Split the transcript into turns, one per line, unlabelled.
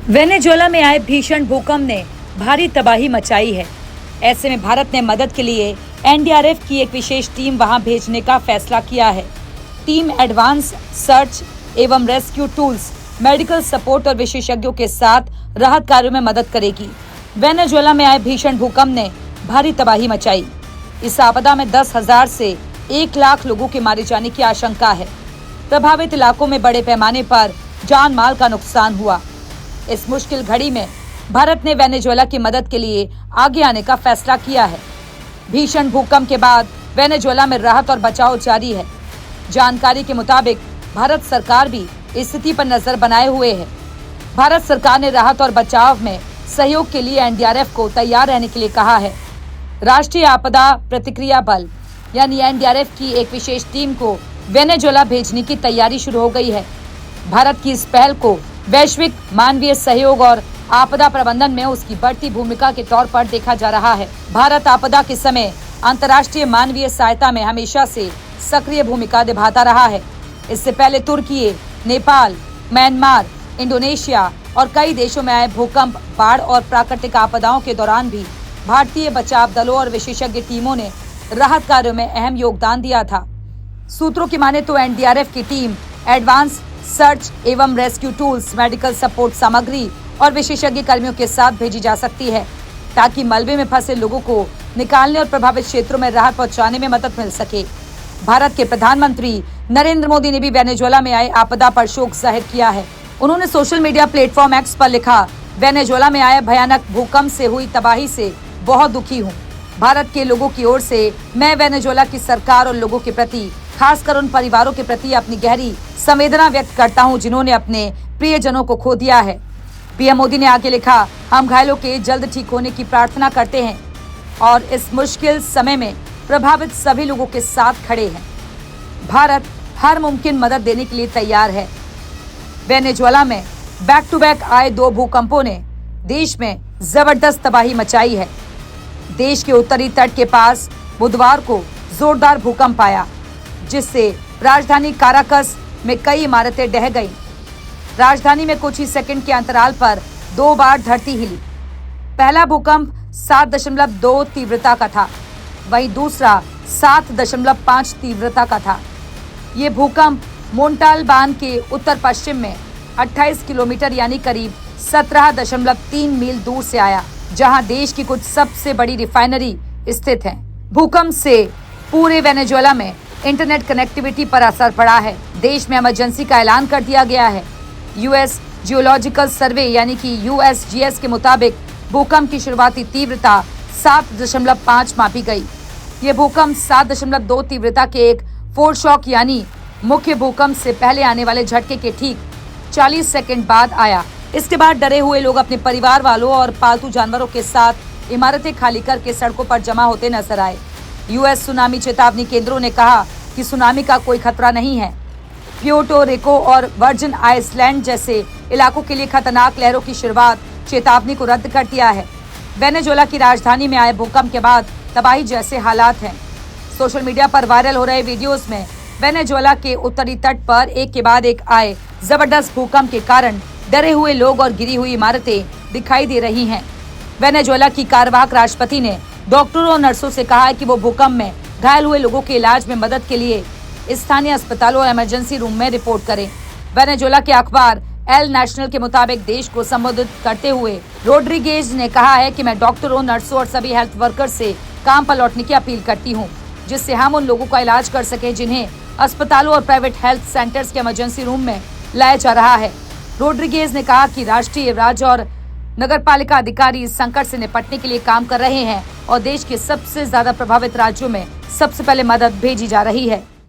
Venezuela में आए भीषण भूकंप ने भारी तबाही मचाई है। ऐसे में भारत ने मदद के लिए एनडीआरएफ की एक विशेष टीम वहां भेजने का फैसला किया है। टीम एडवांस सर्च एवं रेस्क्यू टूल्स, मेडिकल सपोर्ट और विशेषज्ञों के साथ राहत कार्यों में मदद करेगी। वेनेजुएला में आए भीषण भूकंप ने भारी तबाही मचाई। इस आपदा में 10,000 से 1 लाख लोगों के मारे जाने की आशंका है। प्रभावित इलाकों में बड़े पैमाने पर जान माल का नुकसान हुआ। इस मुश्किल घड़ी में भारत ने वेनेजुएला की मदद के लिए आगे आने का फैसला किया है। भीषण भूकंप के बाद वेनेजुएला में राहत और बचाव जारी है। जानकारी के मुताबिक भारत सरकार भी स्थिति पर नजर बनाए हुए है। भारत सरकार ने राहत और बचाव में सहयोग के लिए एनडीआरएफ को तैयार रहने के लिए कहा है। राष्ट्रीय आपदा प्रतिक्रिया बल यानी एनडीआरएफ की एक विशेष टीम को वेनेजुएला भेजने की तैयारी शुरू हो गई है। भारत की इस पहल को वैश्विक मानवीय सहयोग और आपदा प्रबंधन में उसकी बढ़ती भूमिका के तौर पर देखा जा रहा है। भारत आपदा के समय अंतर्राष्ट्रीय मानवीय सहायता में हमेशा से सक्रिय भूमिका निभाता रहा है। इससे पहले तुर्की, नेपाल, म्यांमार, इंडोनेशिया और कई देशों में आए भूकंप, बाढ़ और प्राकृतिक आपदाओं के दौरान भी भारतीय बचाव दलों और विशेषज्ञ टीमों ने राहत कार्यों में अहम योगदान दिया था। सूत्रों की माने तो एनडीआरएफ की टीम एडवांस सर्च एवं रेस्क्यू टूल्स, मेडिकल सपोर्ट सामग्री और विशेषज्ञ कर्मियों के साथ भेजी जा सकती है ताकि मलबे में फंसे लोगों को निकालने और प्रभावित क्षेत्रों में राहत पहुंचाने में मदद मिल सके। भारत के प्रधानमंत्री नरेंद्र मोदी ने भी वेनेजुएला में आए आपदा पर शोक जाहिर किया है। उन्होंने सोशल मीडिया प्लेटफॉर्म एक्स पर लिखा, वेनेजुएला में आए भयानक भूकंप से हुई तबाही से बहुत दुखी हूँ। भारत के लोगों की ओर से मैं वेनेजुएला की सरकार और लोगों के प्रति, खासकर उन परिवारों के प्रति अपनी गहरी संवेदना व्यक्त करता हूं जिन्होंने अपने प्रियजनों को खो दिया है। पीएम मोदी ने आगे लिखा, हम घायलों के जल्द ठीक होने की प्रार्थना करते हैं और इस मुश्किल समय में प्रभावित सभी लोगों के साथ खड़े हैं। भारत हर मुमकिन मदद देने के लिए तैयार है। वेनेजुएला में बैक टू बैक आए 2 भूकंपों ने देश में जबरदस्त तबाही मचाई है। देश के उत्तरी तट के पास बुधवार को जोरदार भूकंप आया, जिससे राजधानी काराकस में कई इमारतें ढह गईं। राजधानी में कुछ ही सेकंड के अंतराल पर 2 बार धरती हिली। पहला भूकंप 7.2 तीव्रता का था, वहीं दूसरा 7.5 तीव्रता का था। ये भूकंप मोन्टालबान के उत्तर पश्चिम में 28 किलोमीटर यानी करीब 17.3 मील दूर से आया, जहां देश की कुछ सबसे बड़ी रिफाइनरी स्थित है। भूकंप से पूरे वेनेजुएला में इंटरनेट कनेक्टिविटी पर असर पड़ा है। देश में इमरजेंसी का ऐलान कर दिया गया है। यूएस जियोलॉजिकल सर्वे यानी कि यूएसजीएस के मुताबिक भूकंप की शुरुआती तीव्रता 7.5 मापी गई। ये भूकंप 7.2 तीव्रता के एक फोरशॉक यानी मुख्य भूकंप से पहले आने वाले झटके के ठीक 40 सेकंड बाद आया। इसके बाद डरे हुए लोग अपने परिवार वालों और पालतू जानवरों के साथ इमारतें खाली करके सड़कों पर जमा होते नजर आए। यूएस सुनामी चेतावनी केंद्रों ने कहा कि सुनामी का कोई खतरा नहीं है। प्यूर्टो रिको और वर्जिन आइलैंड जैसे इलाकों के लिए खतरनाक लहरों की शुरुआत चेतावनी को रद्द कर दिया है। वेनेजुएला की राजधानी में आए भूकंप के बाद तबाही जैसे हालात हैं। सोशल मीडिया पर वायरल हो रहे वीडियोस में वेनेजुएला के उत्तरी तट पर एक के बाद एक आए जबरदस्त भूकंप के कारण डरे हुए लोग और गिरी हुई इमारतें दिखाई दे रही हैं। वेनेजुएला की कार्यवाहक राष्ट्रपति ने डॉक्टरों और नर्सों से कहा है कि वो भूकंप में घायल हुए लोगों के इलाज में मदद के लिए स्थानीय अस्पतालों और इमरजेंसी रूम में रिपोर्ट करें। वेनेजुएला के अखबार एल नेशनल के मुताबिक देश को संबोधित करते हुए रोड्रिगेज ने कहा है कि मैं डॉक्टरों, नर्सों और सभी हेल्थ वर्कर से काम पर लौटने की अपील करती हूँ, जिससे हम उन लोगों का इलाज कर सके जिन्हें अस्पतालों और प्राइवेट हेल्थ सेंटर्स के इमरजेंसी रूम में लाया जा रहा है। रोड्रिगेज ने कहा कि राष्ट्रीय, राज्य और नगरपालिका अधिकारी इस संकट से निपटने के लिए काम कर रहे हैं और देश के सबसे ज्यादा प्रभावित राज्यों में सबसे पहले मदद भेजी जा रही है।